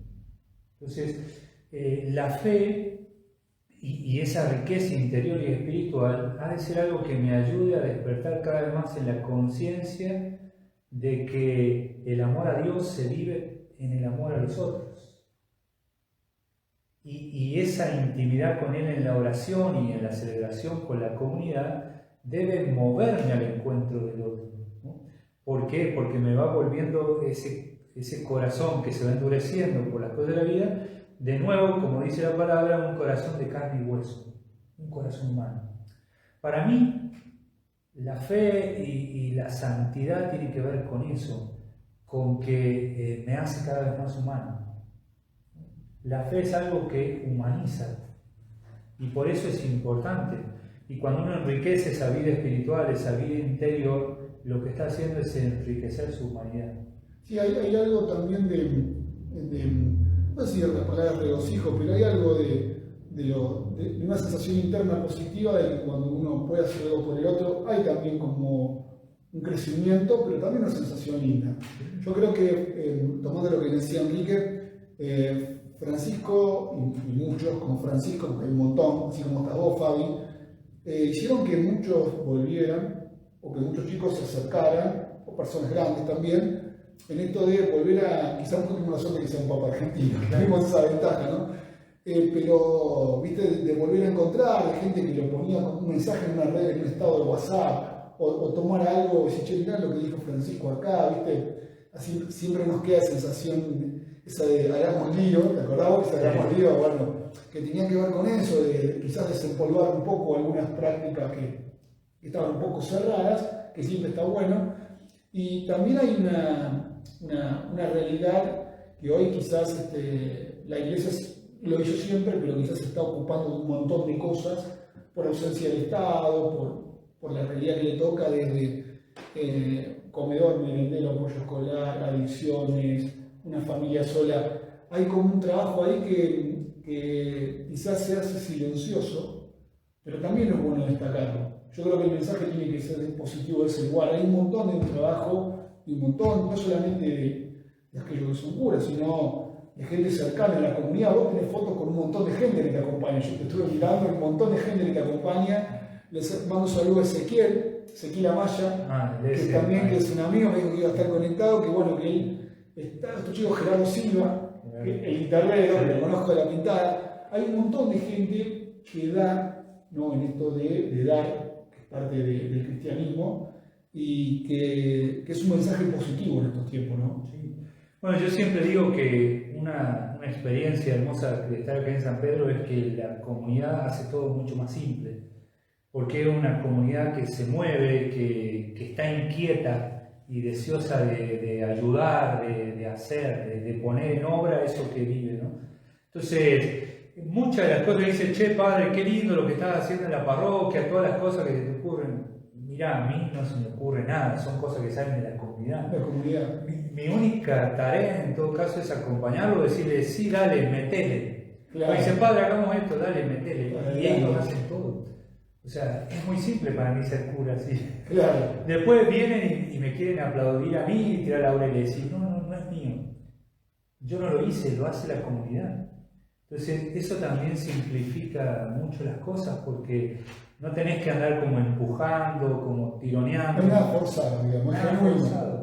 Entonces, la fe y esa riqueza interior y espiritual ha de ser algo que me ayude a despertar cada vez más en la conciencia de que el amor a Dios se vive en el amor a los otros. Y esa intimidad con Él en la oración y en la celebración con la comunidad debe moverme al encuentro del otro, ¿no? ¿Por qué? Porque me va volviendo ese corazón que se va endureciendo por las cosas de la vida, de nuevo, como dice la palabra, un corazón de carne y hueso, un corazón humano. Para mí, la fe y la santidad tienen que ver con eso, con que me hace cada vez más humano. La fe es algo que humaniza y por eso es importante. Y cuando uno enriquece esa vida espiritual, esa vida interior, lo que está haciendo es enriquecer su humanidad. Sí, hay algo también no sé si la palabra regocijo, pero hay algo de una sensación interna positiva de que cuando uno puede hacer algo por el otro, hay también como un crecimiento, pero también una sensación linda. Yo creo que, tomando lo que decía Enrique, Francisco y muchos como Francisco, porque hay un montón, así como estás vos, Fabi, hicieron que muchos volvieran, o que muchos chicos se acercaran, o personas grandes también, en esto de volver a, quizá un poco como la suerte que sea un papa argentino, tenemos esa ventaja, ¿no? Pero, viste, de volver a encontrar, de gente que lo ponía como un mensaje en una red, en un estado de WhatsApp, o tomar algo y decir, che, mirá lo que dijo Francisco acá, viste, así siempre nos queda sensación esa de hagamos lío, ¿te acordás? Esa de hagamos lío, bueno, que tenía que ver con eso, de quizás desempolvar un poco algunas prácticas que estaban un poco cerradas, que siempre está bueno. Y también hay una realidad que hoy quizás la iglesia lo hizo siempre, pero quizás se está ocupando de un montón de cosas por ausencia del Estado, por la realidad que le toca desde comedor, merendero, apoyo escolar, adicciones, una familia sola. Hay como un trabajo ahí que quizás se hace silencioso, pero también es bueno destacarlo. Yo creo que el mensaje tiene que ser positivo, es igual. Hay un montón de trabajo y un montón, no solamente de aquellos que son curas, sino de gente cercana a la comunidad. Vos tenés fotos con un montón de gente que te acompaña. Yo te estuve mirando, hay un montón de gente que te acompaña. Les mando un saludo a Ezequiel Amaya, que también que es un amigo, me dijo que iba a estar conectado, que bueno, que él está, este chico Gerardo Silva, el guitarrero, que lo conozco de la pintada. Hay un montón de gente que da, ¿no? En esto de dar, que es parte del cristianismo, y que es un mensaje positivo en estos tiempos, ¿no? Sí. Bueno, yo siempre digo que una experiencia hermosa de estar acá en San Pedro es que la comunidad hace todo mucho más simple, porque es una comunidad que se mueve, que está inquieta y deseosa de ayudar, de hacer, de poner en obra eso que vive, ¿no? Entonces, muchas de las cosas que dice, che, padre, qué lindo lo que estás haciendo en la parroquia, todas las cosas que te ocurren. Mirá, a mí no se me ocurre nada, son cosas que salen de la comunidad. Mi única tarea en todo caso es acompañarlo, decirle, sí, dale, metele. Claro. Dice, padre, hagamos esto, dale, metele. Y ellos hacen todo. O sea, es muy simple para mí ser cura, sí. Claro. Después vienen y me quieren aplaudir a mí y tirar la oreja y decir, no es mío. Yo no lo hice, lo hace la comunidad. Entonces, eso también simplifica mucho las cosas porque no tenés que andar como empujando, como tironeando. No es nada forzado, digamos, nada forzado.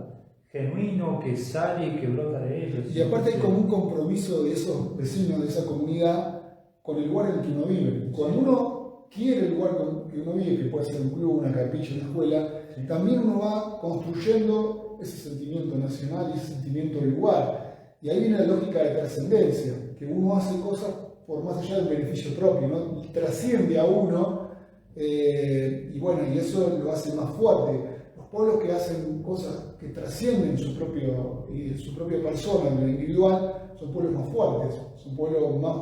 Genuino, que sale y que brota de ellos. Y aparte hay como un compromiso de esos vecinos, de esa comunidad, con el lugar en el que uno vive. Cuando uno quiere el lugar que uno vive, que puede ser un club, una capilla, una escuela, sí, también uno va construyendo ese sentimiento nacional y ese sentimiento del lugar. Y ahí viene la lógica de trascendencia. que uno hace cosas por más allá del beneficio propio, ¿no? Trasciende a uno, y bueno, y eso lo hace más fuerte. Los pueblos que hacen cosas que trascienden su propia persona, en lo individual, son pueblos más fuertes, son pueblos más,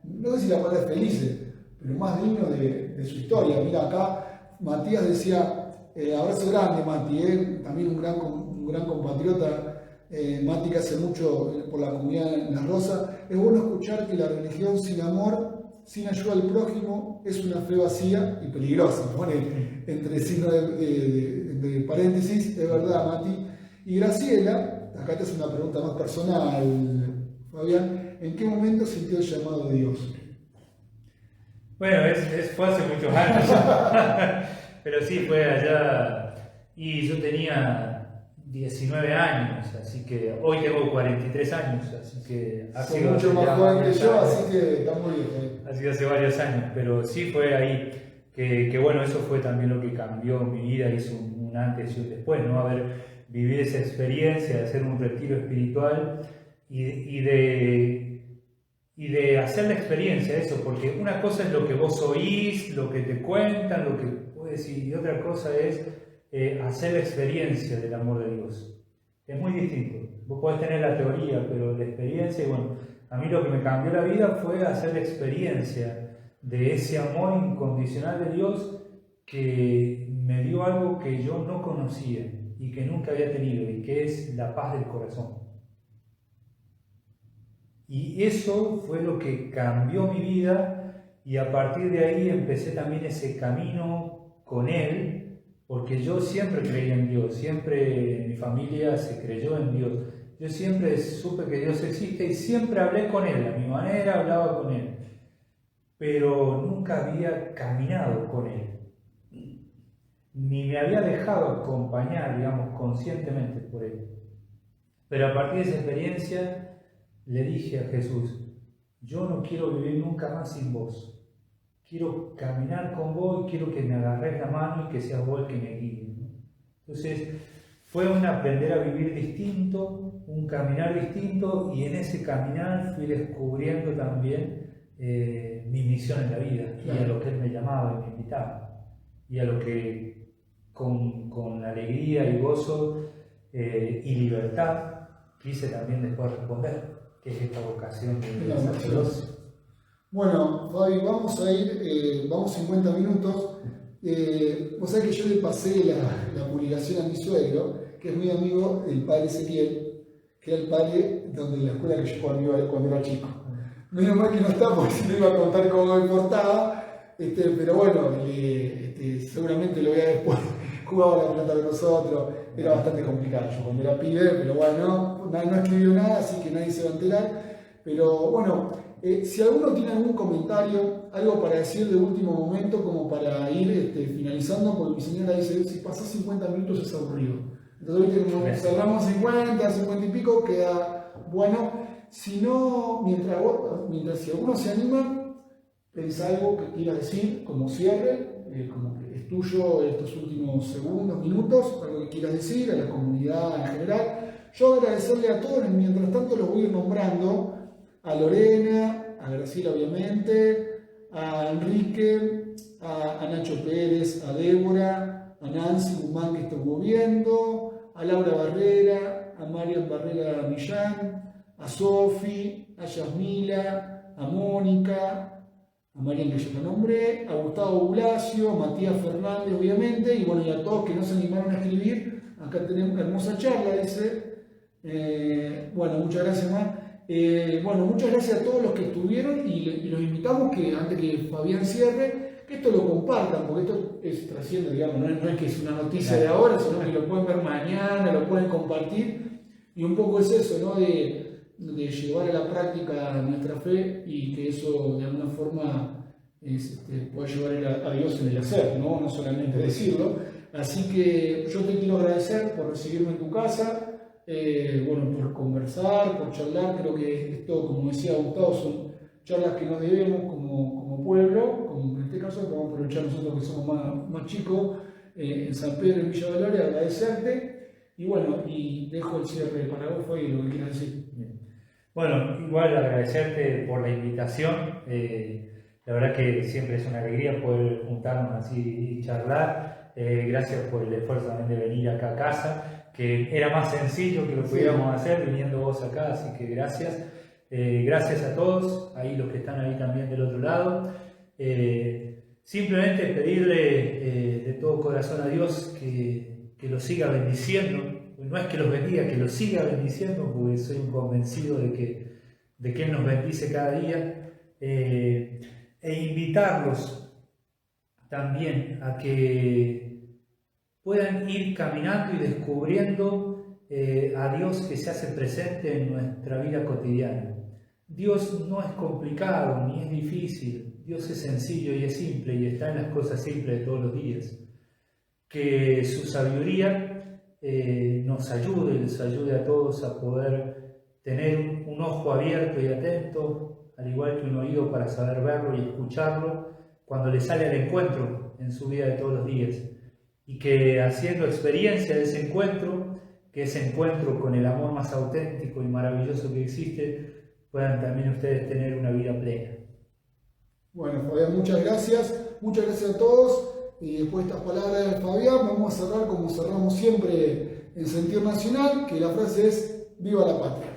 no sé si la palabra es felices, pero más dignos de su historia. Mira, acá Matías decía, abrazo grande Mati, también un gran compatriota, Mati, que hace mucho por la comunidad en La Rosa. Es bueno escuchar que la religión sin amor, sin ayuda al prójimo, es una fe vacía y peligrosa. Pone entre signos de paréntesis, es verdad, Mati. Y Graciela, acá te hace una pregunta más personal, Fabián, ¿en qué momento sintió el llamado de Dios? Bueno, fue hace muchos años, pero sí, fue allá, y yo tenía 19 años, así que hoy tengo 43 años, así que ha sido mucho más joven que yo, así que está muy bien. Ha sido hace varios años, pero sí fue ahí que bueno, eso fue también lo que cambió mi vida, hizo un antes y un después, ¿no? Vivir esa experiencia de hacer un retiro espiritual y de hacer la experiencia, eso, porque una cosa es lo que vos oís, lo que te cuentan, lo que puedes decir, y otra cosa es hacer la experiencia del amor de Dios. Es muy distinto. Vos podés tener la teoría, pero la experiencia, y bueno, a mí lo que me cambió la vida fue hacer la experiencia de ese amor incondicional de Dios que me dio algo que yo no conocía y que nunca había tenido, y que es la paz del corazón. Y eso fue lo que cambió mi vida, y a partir de ahí empecé también ese camino con Él, porque yo siempre creí en Dios, siempre mi familia se creyó en Dios. Yo siempre supe que Dios existe y siempre hablé con Él, a mi manera hablaba con Él, pero nunca había caminado con Él, ni me había dejado acompañar, digamos, conscientemente por Él. Pero a partir de esa experiencia le dije a Jesús, yo no quiero vivir nunca más sin vos, quiero caminar con vos y quiero que me agarres la mano y que seas vos el que me guíe. Entonces fue un aprender a vivir distinto, un caminar distinto, y en ese caminar fui descubriendo también mi misión en la vida, y a lo que Él me llamaba y me invitaba, y a lo que con alegría y gozo y libertad quise también después responder, que es esta vocación de sacerdocio. Bueno, Fabi, vamos a ir, vamos 50 minutos. Vos sabés que yo le pasé la publicación a mi suegro, que es muy amigo del padre Ezequiel, que era el padre de la escuela que yo cuando era chico. Menos mal que no está, porque si no iba a contar cómo me portaba, pero bueno, seguramente lo veía después. Jugaba la pelota con nosotros, era bastante complicado yo cuando era pibe, pero bueno, no escribió nada, así que nadie se va a enterar. Pero bueno, si alguno tiene algún comentario, algo para decir de último momento, como para ir finalizando, porque mi señora dice, si pasás 50 minutos es aburrido. Entonces, como cerramos 50 y pico, queda bueno. Si no, mientras si alguno se anima, pensá algo que quieras decir como cierre, como que es tuyo estos últimos segundos, minutos, algo que quieras decir a la comunidad en general. Yo agradecerle a todos, mientras tanto los voy a ir nombrando, a Lorena, a Graciela obviamente, a Enrique, a Nacho Pérez, a Débora, a Nancy Guzmán que estuvo viendo, a Laura Barrera, a Marian Barrera Millán, a Sofi, a Yasmila, a Mónica, a Marian que yo la nombré, a Gustavo Bulacio, a Matías Fernández obviamente, y bueno, y a todos que no se animaron a escribir. Acá tenemos una hermosa charla, dice. Bueno, muchas gracias, Mar. Bueno, muchas gracias a todos los que estuvieron, y los invitamos que antes que Fabián cierre, que esto lo compartan, porque esto trasciende, digamos, no es que es una noticia de ahora, sino que lo pueden ver mañana, lo pueden compartir, y un poco es eso, ¿no? De llevar a la práctica nuestra fe, y que eso de alguna forma pueda llevar a Dios en el hacer, no solamente decirlo. Así que yo te quiero agradecer por recibirme en tu casa, bueno, por conversar, por charlar. Creo que esto, como decía Gustavo, son charlas que nos debemos como pueblo, como en este caso podemos aprovechar nosotros que somos más chicos en San Pedro, en Villa Dolores, agradecerte. Y bueno, y dejo el cierre para vos, Fabi, lo que quieras decir. Bien. Bueno, igual agradecerte por la invitación. La verdad que siempre es una alegría poder juntarnos así y charlar. Gracias por el esfuerzo también de venir acá a casa, que era más sencillo que lo pudiéramos hacer viniendo vos acá, así que gracias. Gracias a todos, ahí los que están ahí también del otro lado. Simplemente pedirle de todo corazón a Dios que los siga bendiciendo. No es que los bendiga, que los siga bendiciendo, porque soy un convencido de que Él nos bendice cada día. E invitarlos también a que puedan ir caminando y descubriendo a Dios que se hace presente en nuestra vida cotidiana. Dios no es complicado ni es difícil, Dios es sencillo y es simple y está en las cosas simples de todos los días. Que su sabiduría nos ayude y les ayude a todos a poder tener un ojo abierto y atento, al igual que un oído para saber verlo y escucharlo cuando le sale al encuentro en su vida de todos los días. Y que haciendo experiencia de ese encuentro, que ese encuentro con el amor más auténtico y maravilloso que existe, puedan también ustedes tener una vida plena. Bueno, Fabián, muchas gracias a todos. Y después de estas palabras de Fabián, vamos a cerrar como cerramos siempre en Sentir Nacional, que la frase es: ¡Viva la patria!